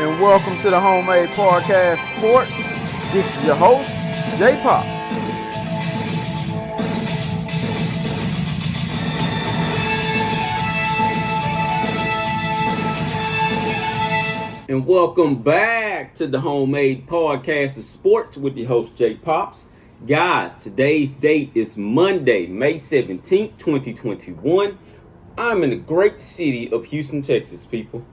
and welcome to the Homemade Podcast Sports. This is your host, J Pops. And welcome back to the Homemade Podcast of Sports with your host, J Pops. Guys, today's date is Monday, May 17th, 2021. I'm in the great city of Houston, Texas, people.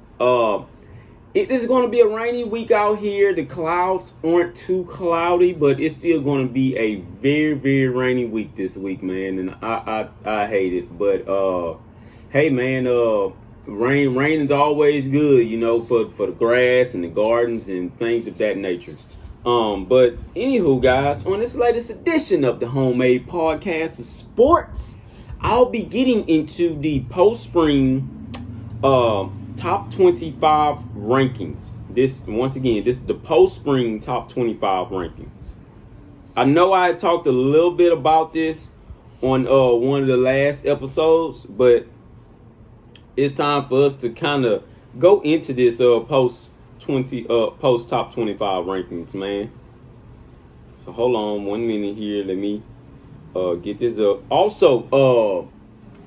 It is going to be a rainy week out here. The clouds aren't too cloudy, but it's still going to be a very, very rainy week this week, man. And I hate it. But hey, man, rain is always good, you know, for the grass and the gardens and things of that nature. But anywho, guys, on this latest edition of the Homemade Podcast of Sports, I'll be getting into the post-spring top 25 rankings. This is the post-spring top 25 rankings. I know I talked a little bit about this on one of the last episodes, but it's time for us to kind of go into this post top 25 rankings, man. So hold on 1 minute here. Let me get this up. Also,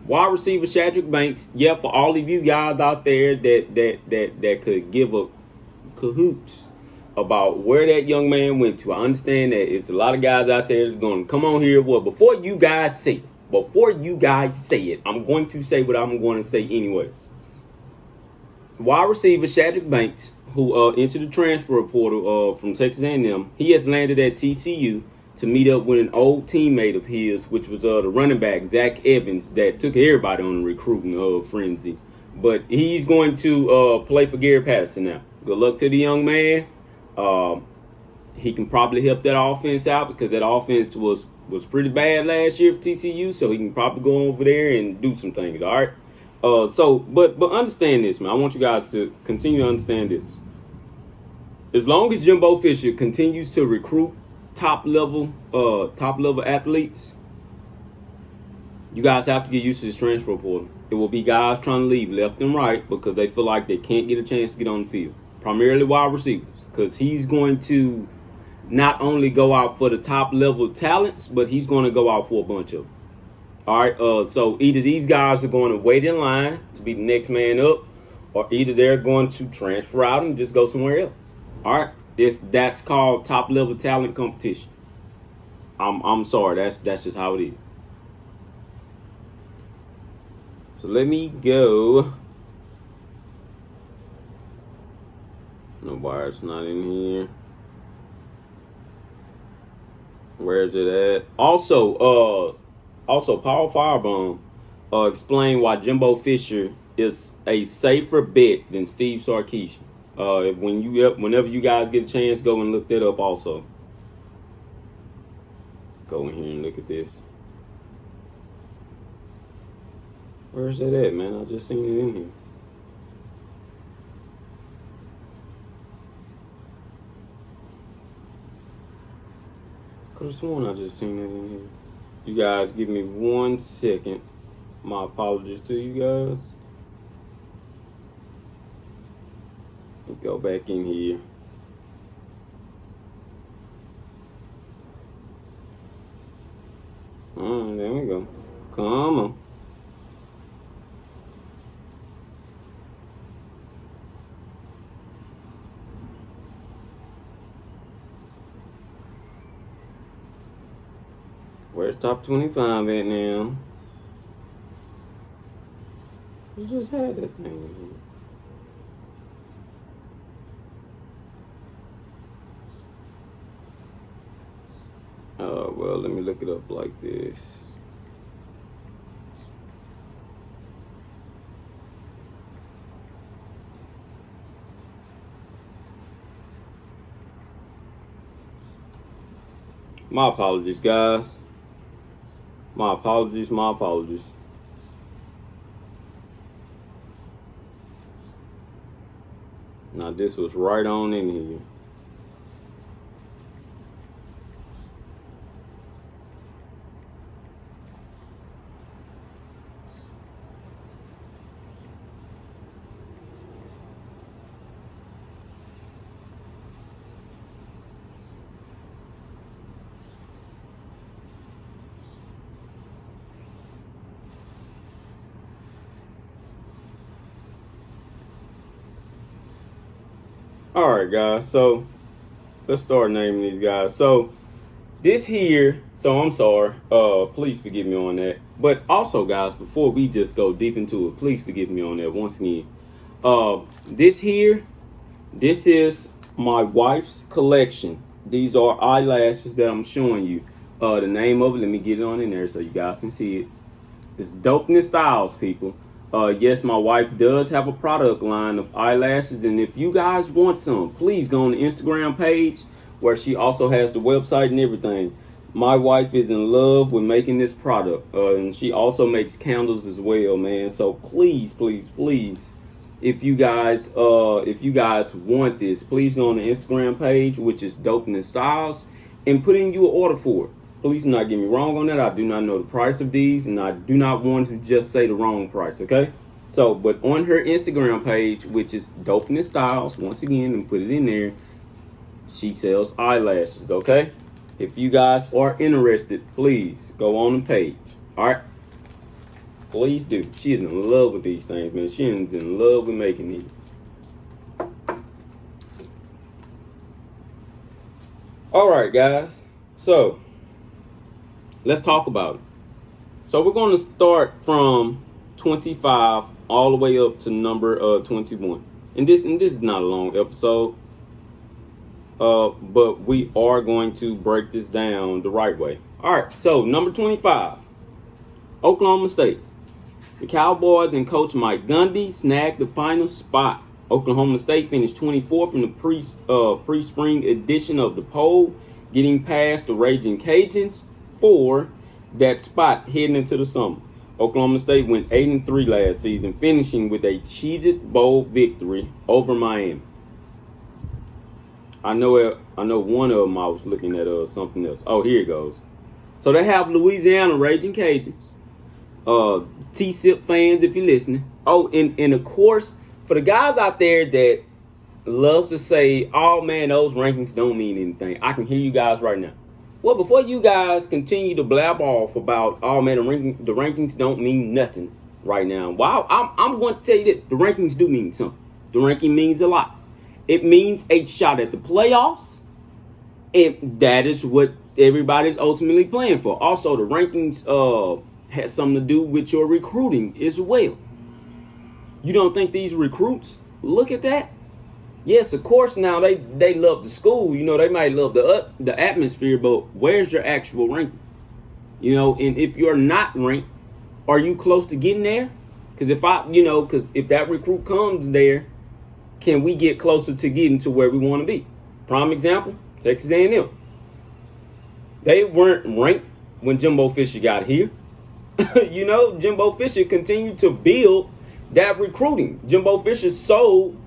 wide receiver Shadrick Banks. Yeah, for all of you guys out there that could give a cahoots about where that young man went to. I understand that it's a lot of guys out there that's going to come on here. Well, before you guys say it, I'm going to say what I'm going to say anyways. Wide receiver Shadrick Banks, who entered the transfer portal from Texas A&M, he has landed at TCU to meet up with an old teammate of his, which was the running back, Zach Evans, that took everybody on the recruiting frenzy. But he's going to play for Gary Patterson now. Good luck to the young man. He can probably help that offense out because that offense was pretty bad last year for TCU, so he can probably go over there and do some things, all right? But understand this, man. I want you guys to continue to understand this. As long as Jimbo Fisher continues to recruit top level athletes, you guys have to get used to this transfer portal. It will be guys trying to leave left and right because they feel like they can't get a chance to get on the field. Primarily wide receivers, because he's going to not only go out for the top level talents, but he's going to go out for a bunch of them. All right, so either these guys are going to wait in line to be the next man up, or either they're going to transfer out and just go somewhere else. All right, that's called top level talent competition. I'm sorry, that's just how it is. So let me go. No, wire's not in here. Where is it at? Also, Paul Firebomb explained why Jimbo Fisher is a safer bet than Steve Sarkisian. Whenever you guys get a chance, go and look that up also. Go in here and look at this. Where's that at, man? I just seen it in here. Could have sworn I just seen it in here. You guys give me 1 second. My apologies to you guys. Go back in here. There we go. Come on. Where's top 25 at now? You just had that thing. Well, let me look it up like this. My apologies, guys. My apologies. Now, this was right on in here. All right, guys. So let's start naming these guys. So this here. So I'm sorry. Please forgive me on that. But also, guys, before we just go deep into it, please forgive me on that once again. This here. This is my wife's collection. These are eyelashes that I'm showing you. The name of it. Let me get it on in there so you guys can see it. It's Dopeness Styles, people. Yes, my wife does have a product line of eyelashes, and if you guys want some, please go on the Instagram page where she also has the website and everything. My wife is in love with making this product, and she also makes candles as well, man. So please, please, please, if you guys want this, please go on the Instagram page, which is Dopeness Styles, and put in your order for it. Please do not get me wrong on that. I do not know the price of these, and I do not want to just say the wrong price, okay? So, but on her Instagram page, which is Dopeness Styles, once again, and put it in there, she sells eyelashes, okay? If you guys are interested, please go on the page, all right? Please do. She is in love with these things, man. She is in love with making these. All right, guys. So let's talk about it. So we're going to start from 25 all the way up to number 21. And this is not a long episode, but we are going to break this down the right way. All right, so number 25, Oklahoma State. The Cowboys and Coach Mike Gundy snagged the final spot. Oklahoma State finished 24th in the pre-spring edition of the poll, getting past the Raging Cajuns for that spot heading into the summer. Oklahoma State went 8-3 last season, finishing with a Cheez-It Bowl victory over Miami. I know one of them I was looking at something else. Oh, here it goes. So they have Louisiana Raging Cajuns. T-Sip fans, if you're listening. Oh, and of course, for the guys out there that loves to say, oh man, those rankings don't mean anything, I can hear you guys right now. Well, before you guys continue to blab off about, oh man, the rankings don't mean nothing right now. Wow, I'm going to tell you that the rankings do mean something. The ranking means a lot. It means a shot at the playoffs, and that is what everybody's ultimately playing for. Also, the rankings has something to do with your recruiting as well. You don't think these recruits look at that? Yes, of course. Now they love the school. You know, they might love the atmosphere, but where's your actual ranking? You know, and if you're not ranked, are you close to getting there? Because if that recruit comes there, can we get closer to getting to where we want to be? Prime example, Texas A&M. They weren't ranked when Jimbo Fisher got here. Jimbo Fisher continued to build that recruiting. Jimbo Fisher sold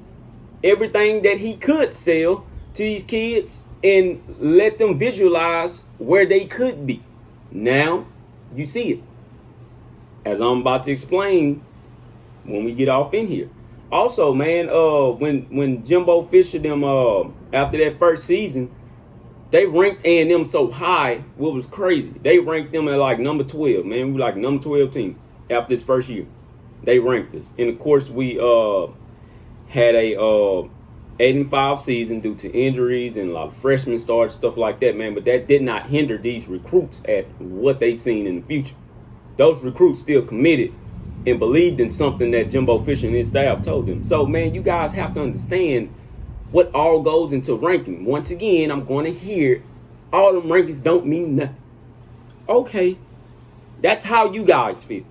everything that he could sell to these kids and let them visualize where they could be. Now you see it, as I'm about to explain when we get off in here. Also, man, when Jimbo Fisher them after that first season, they ranked A&M so high, what was crazy, they ranked them at like number 12, man. We were like number 12 team after its first year. They ranked us. And of course we had a 8-5 season due to injuries and a lot of freshmen starts, stuff like that, man. But that did not hinder these recruits at what they seen in the future. Those recruits still committed and believed in something that Jimbo Fisher and his staff told them. So, man, you guys have to understand what all goes into ranking. Once again, I'm going to hear all them rankings don't mean nothing. Okay, that's how you guys feel.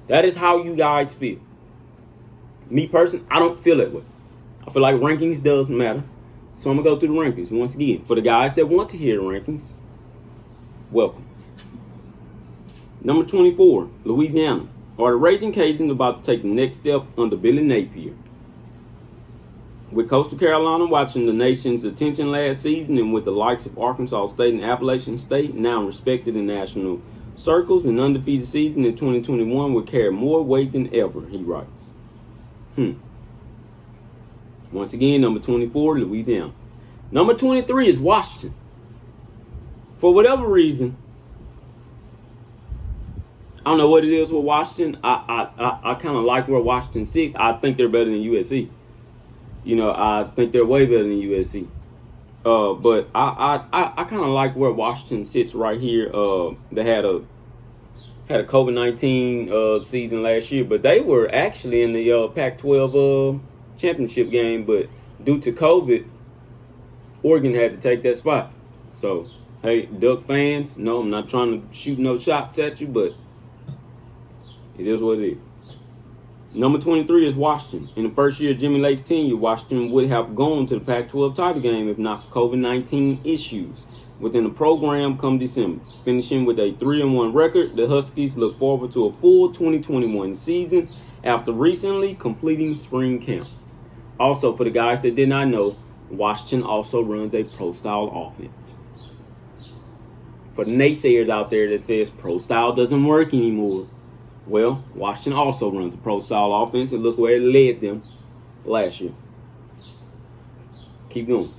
That is how you guys feel. Me personally, I don't feel that way. I feel like rankings does matter. So I'm going to go through the rankings once again. For the guys that want to hear the rankings, welcome. Number 24, Louisiana. Are the Raging Cajuns about to take the next step under Billy Napier? With Coastal Carolina watching the nation's attention last season, and with the likes of Arkansas State and Appalachian State now respected in national circles, an undefeated season in 2021 will carry more weight than ever, he writes. Once again, number 24, Louisiana. Number 23 is Washington. For whatever reason, I don't know what it is with Washington. I kind of like where Washington sits. I think they're better than USC. I think they're way better than USC. But I kind of like where Washington sits right here. They had a COVID-19 season last year, but they were actually in the Pac-12 championship game. But due to COVID, Oregon had to take that spot. So, hey, Duck fans, no, I'm not trying to shoot no shots at you, but it is what it is. Number 23 is Washington. In the first year of Jimmy Lake's tenure, Washington would have gone to the Pac-12 title game if not for COVID-19 issues within the program come December. Finishing with a 3-1 record, the Huskies look forward to a full 2021 season after recently completing spring camp. Also, for the guys that did not know, Washington also runs a pro-style offense. For the naysayers out there that says pro-style doesn't work anymore, well, Washington also runs a pro-style offense, and look where it led them last year. Keep going.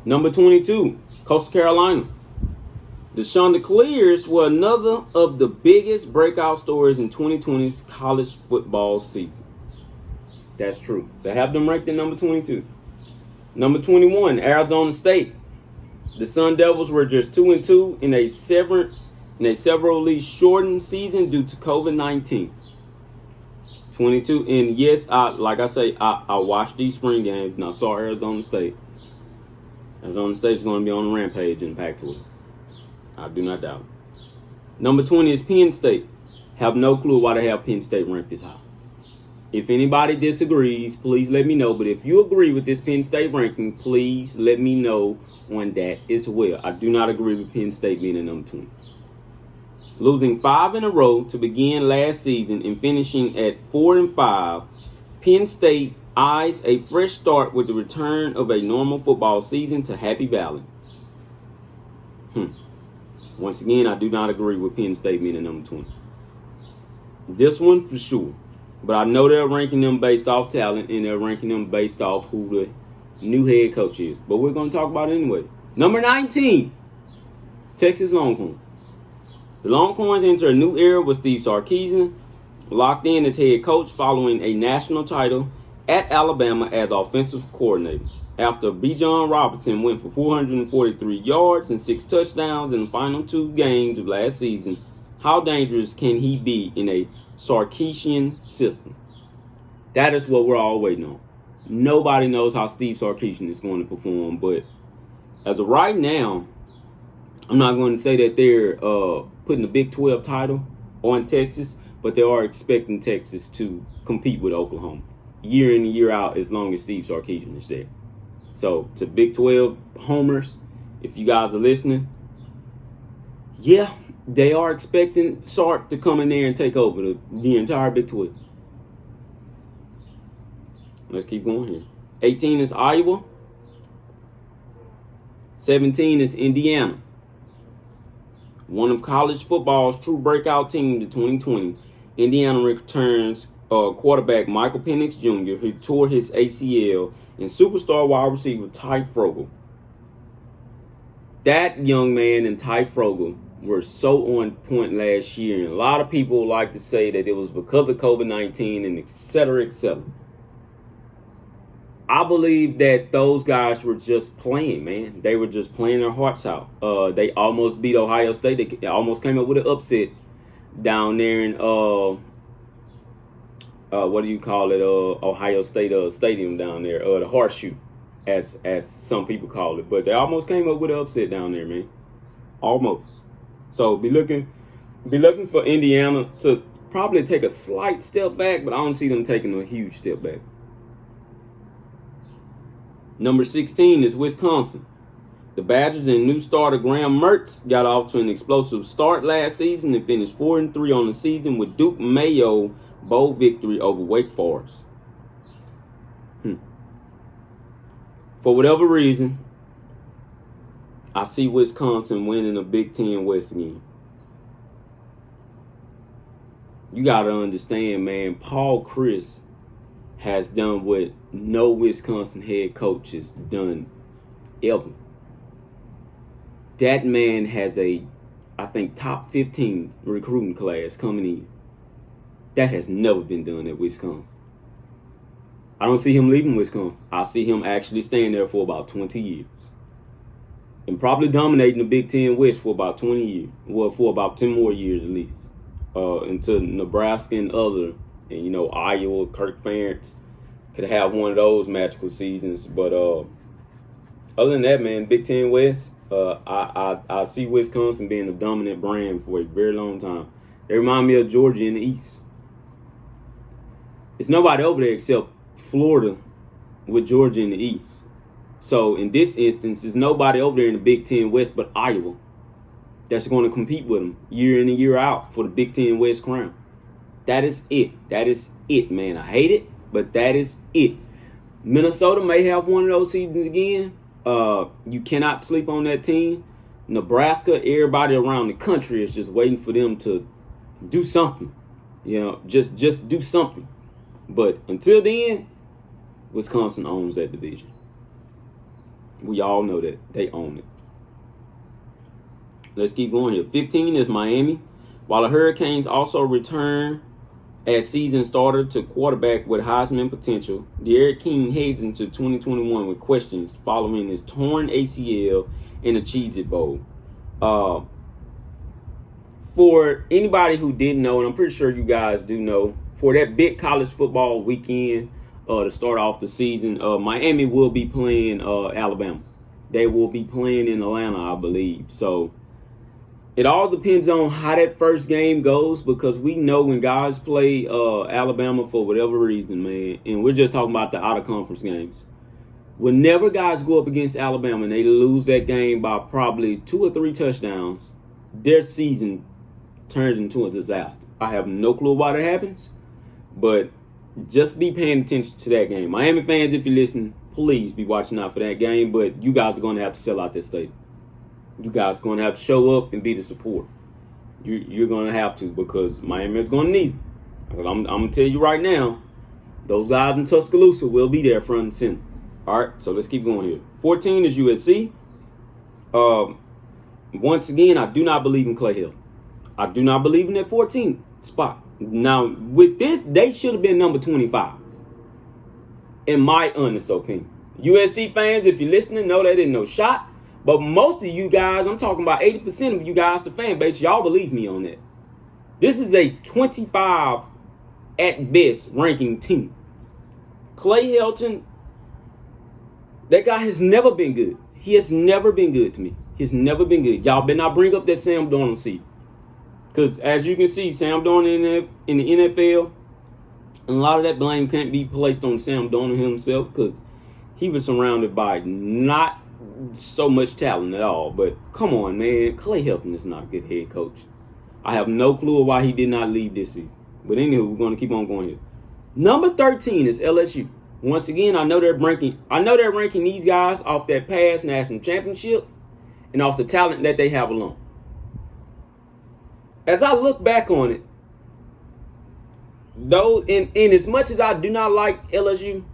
Number 22, Coastal Carolina. The Chanticleers were another of the biggest breakout stories in 2020's college football season. That's true. They have them ranked at number 22. Number 21, Arizona State. The Sun Devils were just 2-2 in a severally shortened season due to COVID-19. 22, and yes, I watched these spring games and I saw Arizona State. Arizona State's going to be on a rampage in the Pac-12. I do not doubt it. Number 20 is Penn State. Have no clue why they have Penn State ranked this high. If anybody disagrees, please let me know. But if you agree with this Penn State ranking, please let me know on that as well. I do not agree with Penn State being at number 20. Losing 5 in a row to begin last season and finishing at 4-5, Penn State eyes a fresh start with the return of a normal football season to Happy Valley. Once again, I do not agree with Penn State being at number 20. This one for sure. But I know they're ranking them based off talent, and they're ranking them based off who the new head coach is. But we're going to talk about it anyway. Number 19 is Texas Longhorns. The Longhorns enter a new era with Steve Sarkisian locked in as head coach following a national title at Alabama as offensive coordinator. After Bijan Robinson went for 443 yards and 6 touchdowns in the final 2 games of last season, how dangerous can he be in a Sarkisian system? That is what we're all waiting on. Nobody knows how Steve Sarkisian is going to perform, but as of right now, I'm not going to say that they're putting the Big 12 title on Texas, but they are expecting Texas to compete with Oklahoma year in and year out as long as Steve Sarkisian is there. So to Big 12 homers, if you guys are listening, yeah, they are expecting Sark to come in there and take over the entire Big 12. Let's keep going here. 18 is Iowa. 17 is Indiana. One of college football's true breakout teams in 2020, Indiana returns quarterback Michael Penix Jr., who tore his ACL, and superstar wide receiver Ty Frogel. That young man and Ty Frogel were so on point last year, and a lot of people like to say that it was because of COVID-19 and et cetera, et cetera. I believe that those guys were just playing, man. They were just playing their hearts out. They almost beat Ohio State. They almost came up with an upset down there in what do you call it? Ohio State stadium down there, the Horseshoe, as some people call it. But they almost came up with an upset down there, man. Almost. So be looking for Indiana to probably take a slight step back, but I don't see them taking a huge step back. Number 16 is Wisconsin. The Badgers and new starter Graham Mertz got off to an explosive start last season and finished 4-3 on the season with Duke Mayo bowl victory over Wake Forest. For whatever reason, I see Wisconsin winning a Big Ten West again. You got to understand, man, Paul Chris has done what no Wisconsin head coach has done ever. That man has I think, top 15 recruiting class coming in. That has never been done at Wisconsin. I don't see him leaving Wisconsin. I see him actually staying there for about 20 years. And probably dominating the Big Ten West for about 20 years. Well, for about 10 more years at least. Until Nebraska and Iowa, Kirk Ferentz could have one of those magical seasons. But other than that, man, Big Ten West, I see Wisconsin being a dominant brand for a very long time. They remind me of Georgia in the East. It's nobody over there except Florida with Georgia in the East. So in this instance, there's nobody over there in the Big Ten West but Iowa that's going to compete with them year in and year out for the Big Ten West crown. That is it. That is it, man. I hate it, but that is it. Minnesota may have one of those seasons again. You cannot sleep on that team. Nebraska, everybody around the country is just waiting for them to do something. Just do something. But until then, Wisconsin owns that division. We all know that. They own it. Let's keep going here. 15 is Miami. While the Hurricanes also return as season starter to quarterback with Heisman potential, Derek King heads into 2021 with questions following his torn ACL in the Cheez-It Bowl. For anybody who didn't know, and I'm pretty sure you guys do know, for that big college football weekend to start off the season, Miami will be playing Alabama. They will be playing in Atlanta, I believe. So it all depends on how that first game goes, because we know when guys play Alabama for whatever reason, man, and we're just talking about the out-of-conference games. Whenever guys go up against Alabama and they lose that game by probably 2 or 3 touchdowns, their season turns into a disaster. I have no clue why that happens, but just be paying attention to that game. Miami fans, if you're listening, please be watching out for that game, but you guys are going to have to sell out this stadium. You guys are going to have to show up and be the support. You're going to have to, because Miami is going to need it. I'm going to tell you right now, those guys in Tuscaloosa will be there front and center. All right, so let's keep going here. 14 is USC. Once again, I do not believe in Clay Hill. I do not believe in that 14th spot. Now, with this, they should have been number 25, in my honest opinion. USC fans, if you're listening, know that ain't no shot. But most of you guys, I'm talking about 80% of you guys, the fan base, y'all believe me on that. This is a 25 at best ranking team. Clay Helton, that guy has never been good. He has never been good to me. He's never been good. Y'all better not bring up that Sam Darnold seat. Because as you can see, Sam Darnold in the NFL, and a lot of that blame can't be placed on Sam Darnold himself, because he was surrounded by not so much talent at all. But come on, man. Clay Helton is not a good head coach. I have no clue why he did not leave this season. But anywho, we're going to keep on going here. Number 13 is LSU. Once again, I know they're ranking these guys off that past national championship and off the talent that they have alone. As I look back on it, though, in as much as I do not like LSU,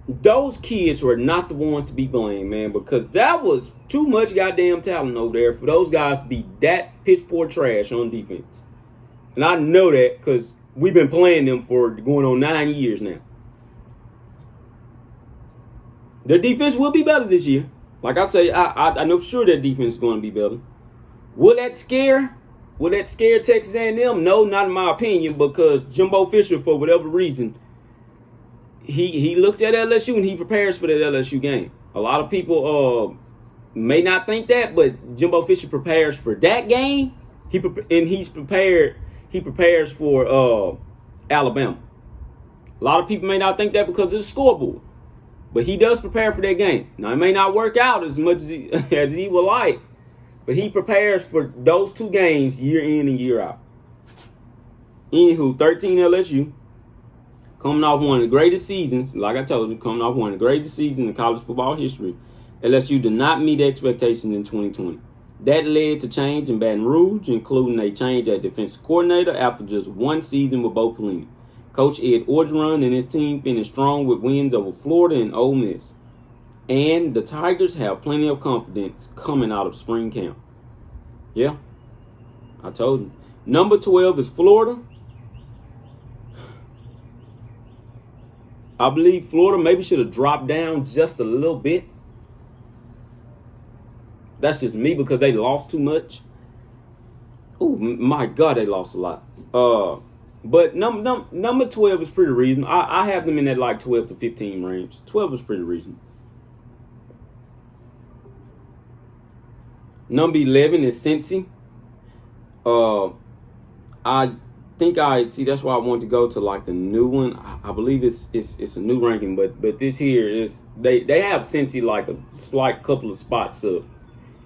those kids were not the ones to be blamed, man, because that was too much goddamn talent over there for those guys to be that piss poor trash on defense. And I know that because we've been playing them for going on 9 years now. Their defense will be better this year. Like I say, I know for sure their defense is going to be better. Will that scare Texas A&M? No, not in my opinion, because Jimbo Fisher, for whatever reason, he looks at LSU and he prepares for that LSU game. A lot of people may not think that, but Jimbo Fisher prepares for that game. He prepares for Alabama. A lot of people may not think that because of the scoreboard, but he does prepare for that game. Now, it may not work out as much as he would like, but he prepares for those 2 games year in and year out. Anywho, 13 LSU. Coming off one of the greatest seasons, like I told you, coming off one of the greatest seasons in college football history, LSU did not meet expectations in 2020. That led to change in Baton Rouge, including a change at defensive coordinator after just 1 season with Bo Pelini. Coach Ed Orgeron and his team finished strong with wins over Florida and Ole Miss. And the Tigers have plenty of confidence coming out of spring camp. Yeah, I told you. Number 12 is Florida. I believe Florida maybe should have dropped down just a little bit. That's just me because they lost too much. Oh my God, they lost a lot. But number 12 is pretty reasonable. I have them in that like 12 to 15 range. 12 is pretty reasonable. Number 11 is Cincy. I think that's why I want to go to like the new one. I believe it's a new ranking, but this here is they have Cincy like a slight couple of spots up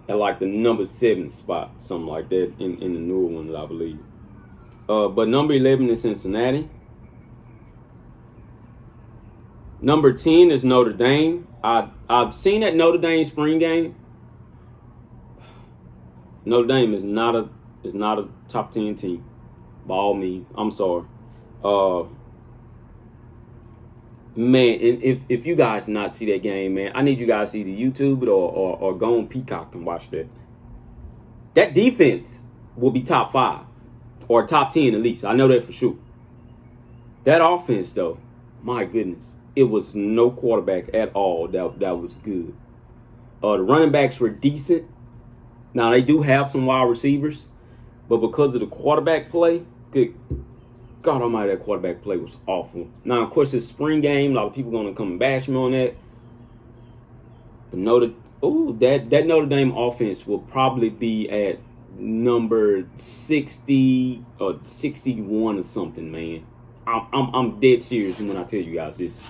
at like the number 7 spot, something like that in the newer one, I believe. But number 11 is Cincinnati. Number 10 is Notre Dame. I've seen that Notre Dame spring game. Notre Dame is not a top 10 team by all means. I'm sorry. Man, and if you guys did not see that game, man, I need you guys to either YouTube it or go on Peacock and watch that. That defense will be top 5 or top 10 at least. I know that for sure. That offense, though, my goodness, it was no quarterback at all that was good. The running backs were decent. Now, they do have some wide receivers, but because of the quarterback play, good God almighty, that quarterback play was awful. Now, of course, it's spring game. A lot of people going to come and bash me on that. But that Notre Dame offense will probably be at number 60 or 61 or something, man. I'm dead serious when I tell you guys this.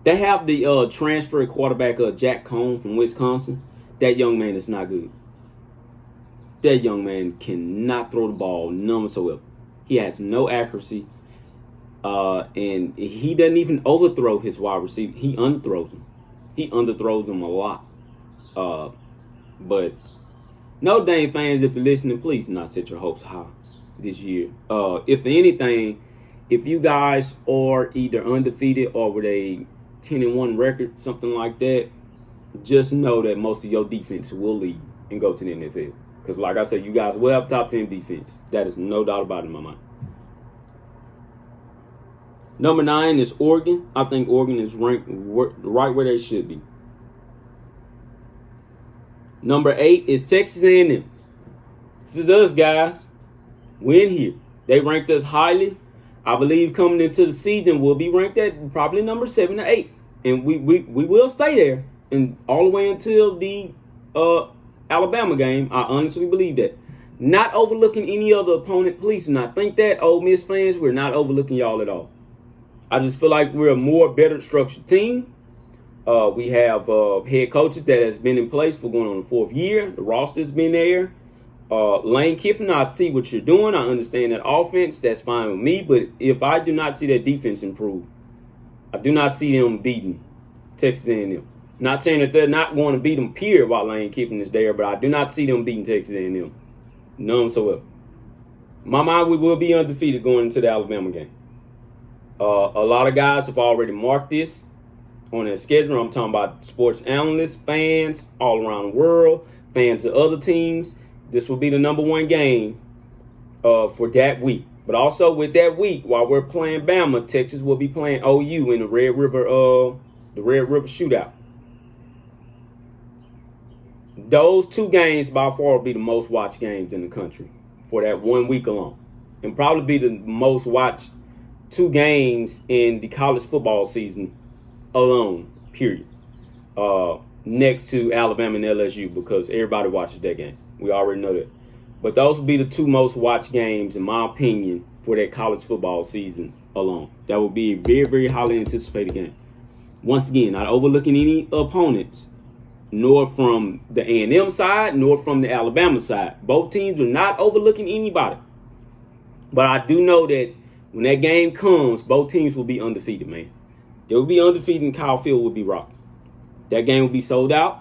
They have the transfer quarterback, Jack Cohn from Wisconsin. That young man is not good. That young man cannot throw the ball none whatsoever. He has no accuracy, and he doesn't even overthrow his wide receiver. He underthrows them. He underthrows them a lot. But Notre Dame fans, if you're listening, please do not set your hopes high this year. If anything, if you guys are either undefeated or with a 10-1 record, something like that, just know that most of your defense will leave and go to the NFL. Because like I said, you guys will have top 10 defense. That is no doubt about it in my mind. Number 9 is Oregon. I think Oregon is ranked right where they should be. Number 8 is Texas A&M. This is us, guys. We're in here. They ranked us highly. I believe coming into the season, we'll be ranked at probably number 7 or 8. And we will stay there and all the way until the Alabama game. I honestly believe that. Not overlooking any other opponent. Please do not think that. Ole Miss fans, we're not overlooking y'all at all. I just feel like we're a more better structured team. We have head coaches that has been in place for going on the 4th year. The roster's been there. Lane Kiffin, I see what you're doing. I understand that offense. That's fine with me. But if I do not see that defense improve, I do not see them beating Texas A&M. Not saying that they're not going to beat them, period, while Lane Kiffin is there, but I do not see them beating Texas A&M. None whatsoever. In my mind, we will be undefeated going into the Alabama game. A lot of guys have already marked this on their schedule. I'm talking about sports analysts, fans all around the world, fans of other teams. This will be the number 1 game for that week. But also with that week, while we're playing Bama, Texas will be playing OU in the Red River Shootout. Those 2 games by far will be the most watched games in the country for that 1 week alone. And probably be the most watched 2 games in the college football season alone, period. Next to Alabama and LSU, because everybody watches that game. We already know that. But those will be the 2 most watched games, in my opinion, for that college football season alone. That will be a very, very highly anticipated game. Once again, not overlooking any opponents, nor from the A&M side, nor from the Alabama side. Both teams are not overlooking anybody. But I do know that when that game comes, both teams will be undefeated, man. They will be undefeated and Kyle Field will be rocking. That game will be sold out.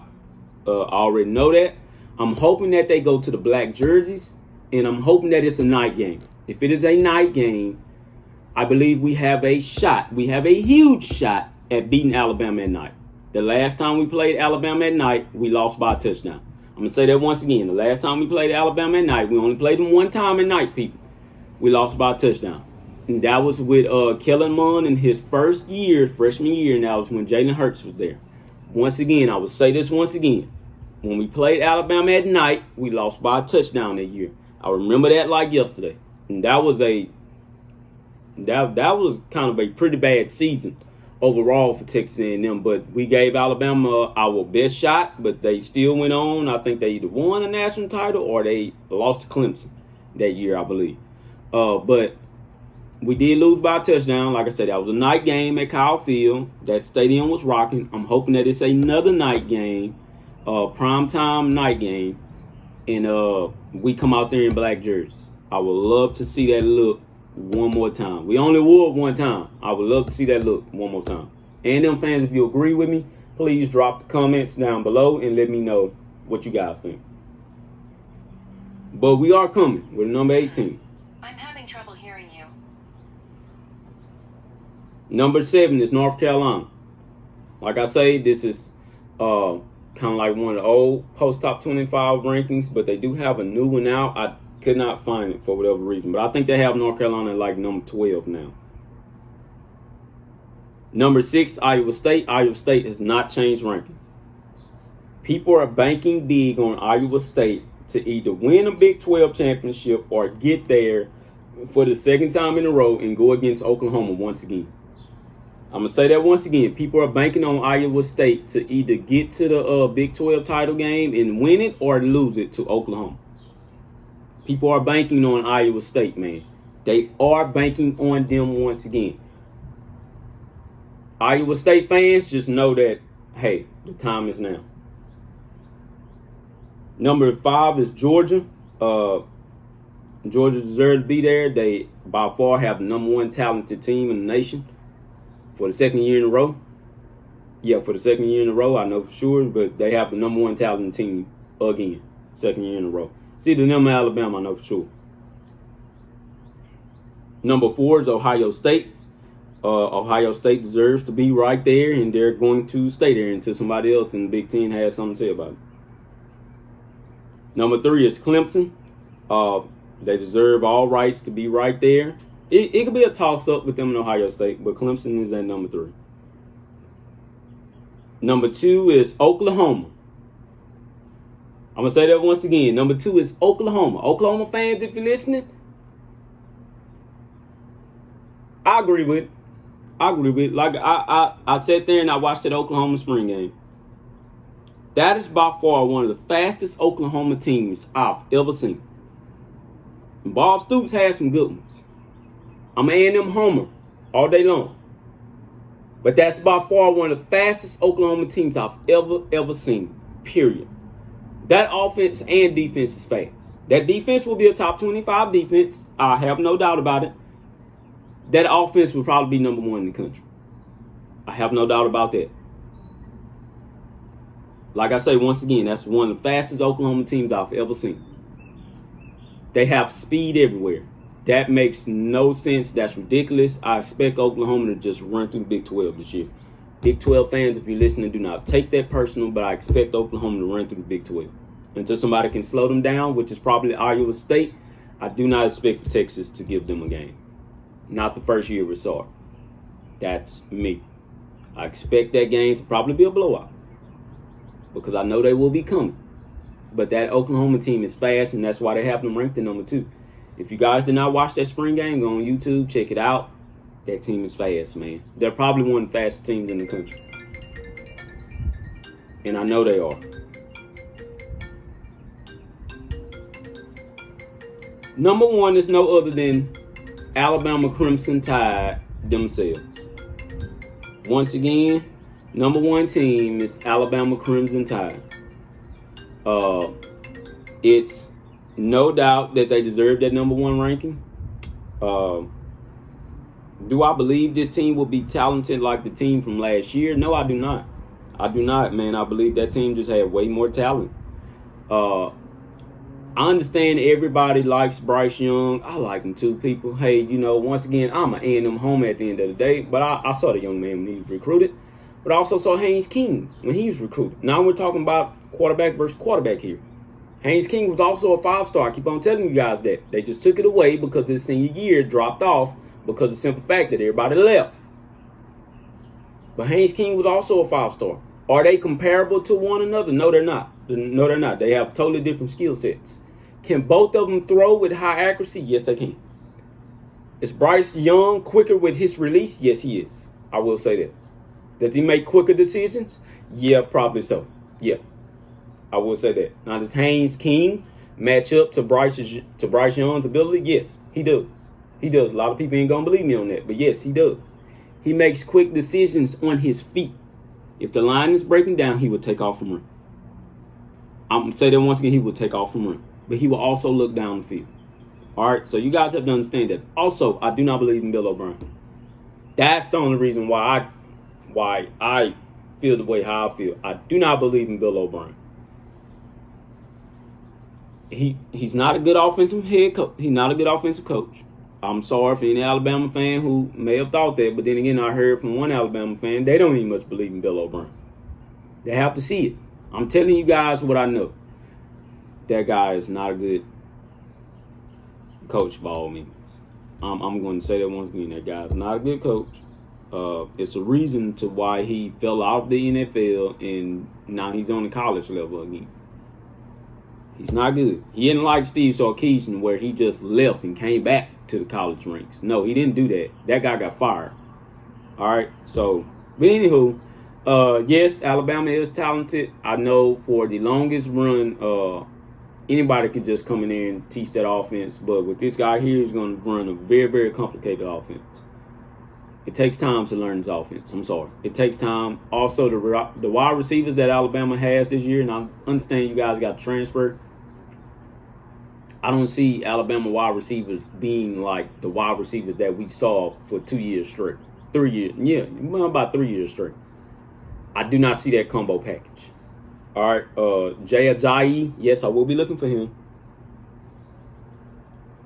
I already know that. I'm hoping that they go to the black jerseys, and I'm hoping that it's a night game. If it is a night game, I believe we have a shot. We have a huge shot at beating Alabama at night. The last time we played Alabama at night, we lost by a touchdown. I'm going to say that once again. The last time we played Alabama at night, we only played them 1 time at night, people. We lost by a touchdown. And that was with Kellen Mond in his first year, freshman year, and that was when Jalen Hurts was there. Once again, I will say this once again. When we played Alabama at night, we lost by a touchdown that year. I remember that like yesterday. And that was kind of a pretty bad season overall for Texas A&M. But we gave Alabama our best shot, but they still went on. I think they either won a national title or they lost to Clemson that year, I believe. But we did lose by a touchdown. Like I said, that was a night game at Kyle Field. That stadium was rocking. I'm hoping that it's another night game, primetime night game, and we come out there in black jerseys. I would love to see that look one more time. We only wore it one time. I would love to see that look one more time. And them fans, if you agree with me, please drop the comments down below and let me know what you guys think. But we are coming with number 18. I'm having trouble hearing you. Number 7 is North Carolina. Like I say, this is kind of like one of the old post-top 25 rankings, but they do have a new one out. I could not find it for whatever reason, but I think they have North Carolina like number 12 now. Number 6, Iowa State. Iowa State has not changed rankings. People are banking big on Iowa State to either win a Big 12 championship or get there for the second time in a row and go against Oklahoma once again. I'm going to say that once again. People are banking on Iowa State to either get to the Big 12 title game and win it or lose it to Oklahoma. People are banking on Iowa State, man. They are banking on them once again. Iowa State fans, just know that, hey, the time is now. Number 5 is Georgia. Georgia deserves to be there. They, by far, have the number 1 talented team in the nation for the second year in a row. Yeah, for the second year in a row, I know for sure, but they have the number 1 talented team again, second year in a row. See, the number Alabama, I know for sure. Number 4 is Ohio State. Ohio State deserves to be right there, and they're going to stay there until somebody else in the Big Ten has something to say about it. Number 3 is Clemson. They deserve all rights to be right there. It could be a toss-up with them in Ohio State, but Clemson is at number 3. Number 2 is Oklahoma. I'm going to say that once again. Number 2 is Oklahoma. Oklahoma fans, if you're listening, I agree with it. Like, I sat there and I watched that Oklahoma spring game. That is by far one of the fastest Oklahoma teams I've ever seen. And Bob Stoops had some good ones. I'm an A&M homer all day long. But that's by far one of the fastest Oklahoma teams I've ever seen, period. That offense and defense is fast. That defense will be a top 25 defense. I have no doubt about it. That offense will probably be number 1 in the country. I have no doubt about that. Like I say, once again, that's one of the fastest Oklahoma teams I've ever seen. They have speed everywhere. That makes no sense. That's ridiculous. I expect Oklahoma to just run through the Big 12 this year. Big 12 fans, if you're listening, do not take that personal, but I expect Oklahoma to run through the Big 12. Until somebody can slow them down, which is probably Iowa State, I do not expect Texas to give them a game. Not the first year we saw it. That's me. I expect that game to probably be a blowout, because I know they will be coming. But that Oklahoma team is fast, and that's why they have them ranked at number 2. If you guys did not watch that spring game, go on YouTube, check it out. That team is fast, man. They're probably one of the fastest teams in the country. And I know they are. Number 1 is no other than Alabama Crimson Tide themselves. Once again, number 1 team is Alabama Crimson Tide. It's no doubt that they deserve that number 1 ranking. Do I believe this team will be talented like the team from last year? No, I do not. I do not, man. I believe that team just had way more talent. I understand everybody likes Bryce Young. I like him too, people. Hey, once again, I'm an A&M homer at the end of the day, but I saw the young man when he was recruited. But I also saw Haynes King when he was recruited. Now we're talking about quarterback versus quarterback here. Haynes King was also a 5-star. I keep on telling you guys that. They just took it away because his senior year dropped off because of the simple fact that everybody left. But Haynes King was also a 5-star. Are they comparable to one another? No, they're not. No, they're not. They have totally different skill sets. Can both of them throw with high accuracy? Yes, they can. Is Bryce Young quicker with his release? Yes, he is. I will say that. Does he make quicker decisions? Yeah, probably so. Yeah, I will say that. Now, does Haynes King match up to Bryce Young's ability? Yes, he does. He does. A lot of people ain't going to believe me on that, but yes, he does. He makes quick decisions on his feet. If the line is breaking down, he will take off and run. I'm going to say that once again, he will take off and run. But he will also look down the field. All right, so you guys have to understand that. Also, I do not believe in Bill O'Brien. That's the only reason why I feel the way how I feel. I do not believe in Bill O'Brien. He's not a good offensive head coach. He's not a good offensive coach. I'm sorry for any Alabama fan who may have thought that, but then again, I heard from one Alabama fan, they don't even much believe in Bill O'Brien. They have to see it. I'm telling you guys what I know. That guy is not a good coach by all means. I'm going to say that once again. That guy's not a good coach. It's a reason to why he fell out of the NFL and now he's on the college level again. He's not good. He didn't like Steve Sarkisian where he just left and came back to the college ranks. No, he didn't do that. That guy got fired. All right. So, but anywho, yes, Alabama is talented. I know for the longest run, anybody could just come in there and teach that offense. But with this guy here, he's going to run a very, very complicated offense. It takes time to learn this offense. I'm sorry. It takes time. Also, the wide receivers that Alabama has this year, and I understand you guys got to transfer. I don't see Alabama wide receivers being like the wide receivers that we saw for 2 years straight. 3 years. Yeah, about 3 years straight. I do not see that combo package. All right. Ajayi, yes, I will be looking for him.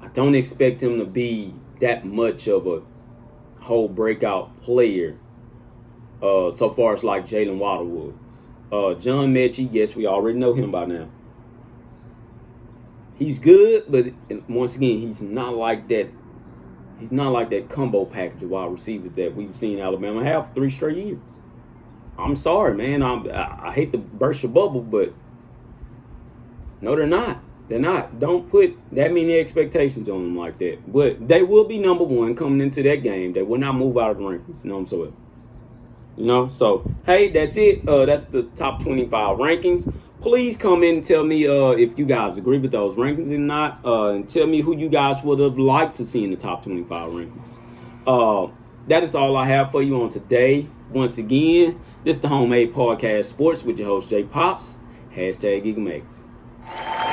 I don't expect him to be that much of a whole breakout player so far as like Jalen Waddle was. John Mechie, yes, we already know him by now. He's good, but once again, he's not like that. He's not like that combo package of wide receivers that we've seen Alabama have for 3 straight years. I'm sorry, man. I hate to burst your bubble, but no, they're not. They're not. Don't put that many expectations on them like that. But they will be number one coming into that game. They will not move out of the rankings. You know what I'm saying? You know? So, hey, that's it. That's the top 25 rankings. Please come in and tell me if you guys agree with those rankings or not. And tell me who you guys would have liked to see in the top 25 rankings. That is all I have for you on today. Once again, this is the Homemade Podcast Sports with your host, Jay Pops. #EagleMags.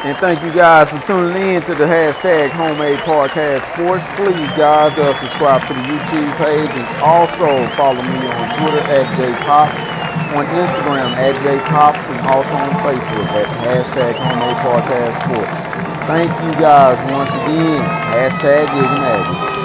And thank you guys for tuning in to the #Homemade Podcast Sports. Please, guys, subscribe to the YouTube page and also follow me on Twitter @JPops, on Instagram @JPops, and also on Facebook at #Homemade Podcast Sports. Thank you guys once again. #EagleMags.